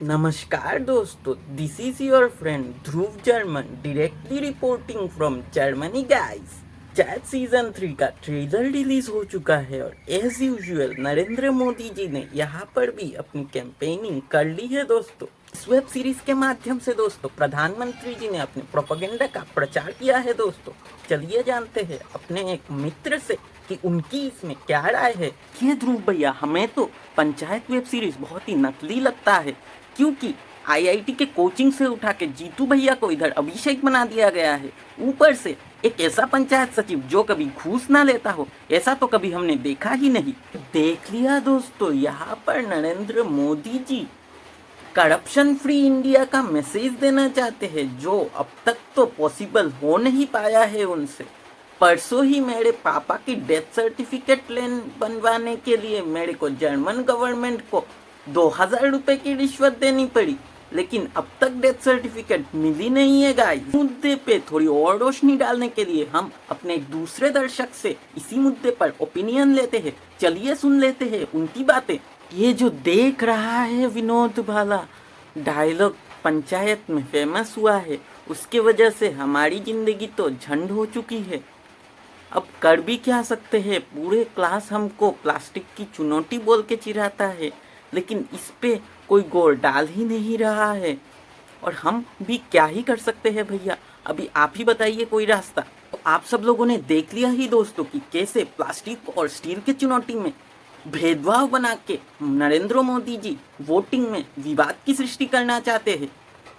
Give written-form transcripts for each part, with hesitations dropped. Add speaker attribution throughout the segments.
Speaker 1: नमस्कार दोस्तों, this is your friend Dhruv German directly reporting from Germany guys. Chat season 3 का trailer release हो चुका है और एज यूजुअल नरेंद्र मोदी जी ने यहाँ पर भी अपनी कैंपेनिंग कर ली है दोस्तों। इस वेब सीरीज के माध्यम से दोस्तों प्रधानमंत्री जी ने अपने प्रोपेगेंडा का प्रचार किया है दोस्तों। चलिए जानते हैं अपने एक मित्र से कि उनकी इसमें क्या राय है। ये ध्रुव भैया, हमें तो पंचायत वेब सीरीज बहुत ही नकली लगता है, क्योंकि आईआईटी के कोचिंग से उठा के जीतू भैया को इधर अभिषेक बना दिया गया है। ऊपर से एक ऐसा पंचायत सचिव जो कभी घूस ना लेता हो, ऐसा तो कभी हमने देखा ही नहीं। देख लिया दोस्तों, यहाँ पर Narendra Modi ji corruption free India का मैसेज देना चाहते हैं, जो अब तक तो पॉसिबल हो नहीं पाया है उनसे। परसों ही मेरे पापा की डेथ सर्टिफिकेट बनवाने के लिए मेरे को जर्मन गवर्नमेंट को 2000 रुपए की रिश्वत देनी पड़ी, लेकिन अब तक डेथ सर्टिफिकेट मिली नहीं है गाइस। मुद्दे पे थोड़ी और रोशनी डालने के लिए हम अपने एक दूसरे दर्शक से इसी मुद्दे पर ओपिनियन लेते हैं। चलिए सुन लेते हैं उनकी बातें। ये जो देख रहा है विनोद भाला डायलॉग पंचायत में फेमस हुआ है, उसके वजह से हमारी जिंदगी तो झंड हो चुकी है। अब कर भी क्या सकते हैं, पूरे क्लास हमको प्लास्टिक की चुनौती बोल के चिढ़ाता है, लेकिन इस पे कोई गौर डाल ही नहीं रहा है। और हम भी क्या ही कर सकते हैं भैया, अभी आप ही बताइए कोई रास्ता। तो आप सब लोगों ने देख लिया ही दोस्तों कि कैसे प्लास्टिक और स्टील की चुनौती में भेदभाव बना के नरेंद्र मोदी जी वोटिंग में विवाद की सृष्टि करना चाहते हैं।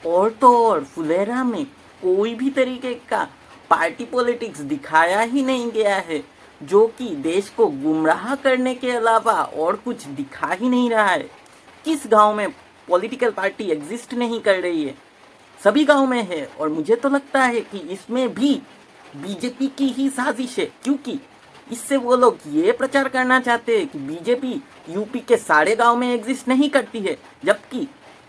Speaker 1: और तो और फुलेरा में कोई भी तरीके का पार्टी पॉलिटिक्स दिखाया ही नहीं गया है, जो कि देश को गुमराह करने के अलावा और कुछ दिखा ही नहीं रहा है। किस गांव में पॉलिटिकल पार्टी एग्जिस्ट नहीं कर रही है? सभी गांव में है। और मुझे तो लगता है कि इसमें भी बीजेपी की ही साजिश है, क्योंकि इससे वो लोग ये प्रचार करना चाहते हैं कि बीजेपी यूपी के सारे गांव में एग्जिस्ट नहीं करती है, जबकि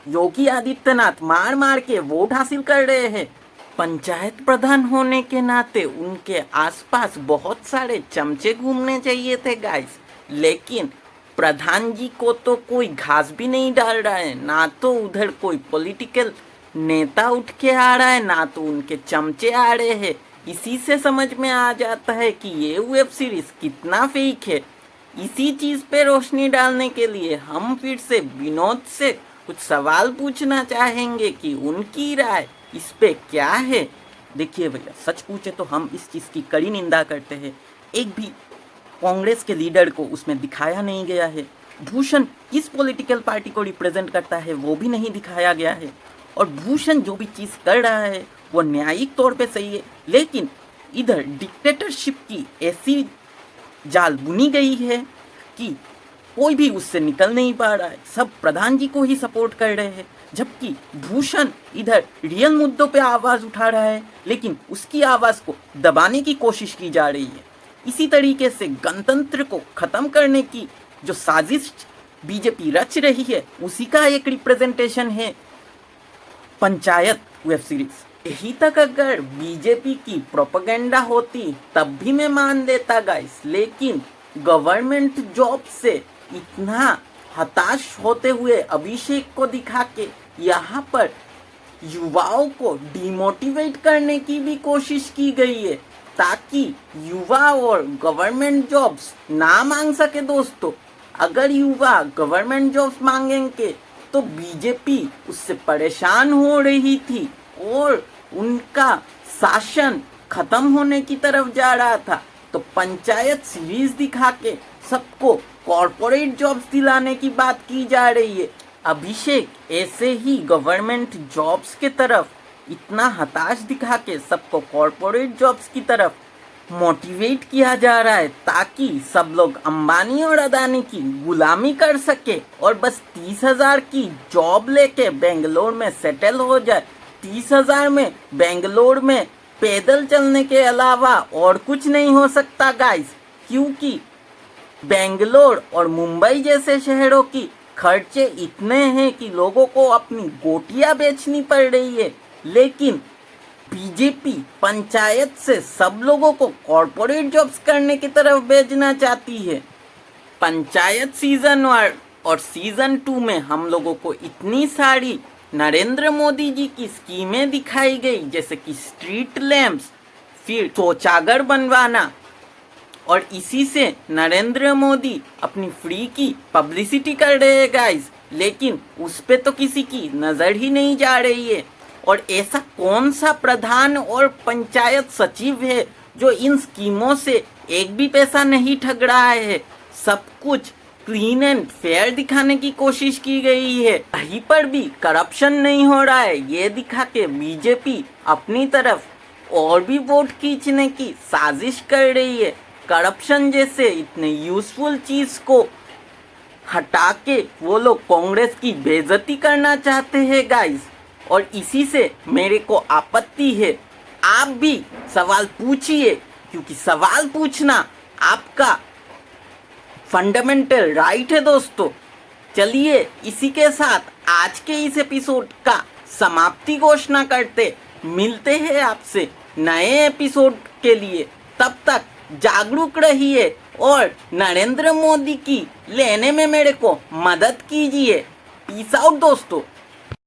Speaker 1: योगी आदित्यनाथ मार मार के वोट हासिल कर रहे हैं। पंचायत प्रधान होने के नाते उनके आसपास बहुत सारे चमचे घूमने चाहिए थे गाइस, लेकिन प्रधान जी को तो कोई घास भी नहीं डाल रहा है, ना तो उधर कोई पॉलिटिकल नेता उठ के आ रहा है, ना तो उनके चमचे आ रहे हैं। इसी से समझ में आ जाता है कि ये वेब सीरीज कितना फेक है। इसी चीज पे रोशनी डालने के लिए हम फिर से विनोद से कुछ सवाल पूछना चाहेंगे कि उनकी राय इस पे क्या है। देखिए भैया, सच पूछे तो हम इस चीज़ की कड़ी निंदा करते हैं। एक भी कांग्रेस के लीडर को उसमें दिखाया नहीं गया है। भूषण किस पॉलिटिकल पार्टी को रिप्रेजेंट करता है वो भी नहीं दिखाया गया है। और भूषण जो भी चीज़ कर रहा है वो न्यायिक तौर पे सही है, लेकिन इधर डिक्टेटरशिप की ऐसी जाल बुनी गई है कि कोई भी उससे निकल नहीं पा रहा है। सब प्रधान जी को ही सपोर्ट कर रहे हैं, जबकि भूषण इधर रियल मुद्दों पे आवाज उठा रहा है, लेकिन उसकी आवाज को दबाने की कोशिश की जा रही है। इसी तरीके से गणतंत्र को खत्म करने की जो साजिश बीजेपी रच रही है, उसी का एक रिप्रेजेंटेशन है पंचायत वेब सीरीज। यही तक अगर बीजेपी की प्रोपेगेंडा होती तब भी मैं मान लेता गाइस, लेकिन गवर्नमेंट जॉब से इतना हताश होते हुए अभिषेक को दिखा के यहाँ पर युवाओं को डिमोटिवेट करने की भी कोशिश की गई है, ताकि युवा और गवर्नमेंट जॉब्स ना मांग सके दोस्तों। अगर युवा गवर्नमेंट जॉब्स मांगेंगे तो बीजेपी उससे परेशान हो रही थी और उनका शासन खत्म होने की तरफ जा रहा था। तो पंचायत सीरीज दिखा के सबको कॉर्पोरेट जॉब्स दिलाने की बात की जा रही है। अभिषेक ऐसे ही गवर्नमेंट जॉब्स के तरफ इतना हताश दिखा के सबको कॉर्पोरेट जॉब्स की तरफ मोटिवेट किया जा रहा है, ताकि सब लोग अंबानी और अदानी की गुलामी कर सके और बस 30,000 की जॉब लेके बेंगलोर में सेटल हो जाए। 30,000 में बेंगलोर में पैदल चलने के अलावा और कुछ नहीं हो सकता गाइस, क्योंकि बेंगलोर और मुंबई जैसे शहरों की खर्चे इतने हैं कि लोगों को अपनी गोटियां बेचनी पड़ रही है। लेकिन बीजेपी पंचायत से सब लोगों को कॉर्पोरेट जॉब्स करने की तरफ भेजना चाहती है। पंचायत सीजन 1 और सीजन 2 में हम लोगों को इतनी सारी नरेंद्र मोदी जी की स्कीमें दिखाई गई, जैसे कि स्ट्रीट लैंप्स, फिर शौचागार बनवाना, और इसी से नरेंद्र मोदी अपनी फ्री की पब्लिसिटी कर रहे हैं गाइस, लेकिन उस पे तो किसी की नज़र ही नहीं जा रही है। और ऐसा कौन सा प्रधान और पंचायत सचिव है जो इन स्कीमों से एक भी पैसा नहीं ठग रहा है? सब कुछ क्लीन एंड फेयर दिखाने की कोशिश की गई है, कहीं पर भी करप्शन नहीं हो रहा है, ये दिखा के बीजेपी अपनी तरफ और भी वोट खींचने की साजिश कर रही है। करप्शन जैसे इतने यूजफुल चीज को हटा के वो लोग कांग्रेस की बेइज्जती करना चाहते हैं गाइस, और इसी से मेरे को आपत्ति है। आप भी सवाल पूछिए, क्योंकि सवाल पूछना आपका फंडामेंटल राइट है दोस्तों। चलिए इसी के साथ आज के इस एपिसोड का समाप्ति घोषणा करते, मिलते हैं आपसे नए एपिसोड के लिए। तब तक जागरूक रहिए और नरेंद्र मोदी की लेने में मेरे को मदद कीजिए। पीस आउट दोस्तों।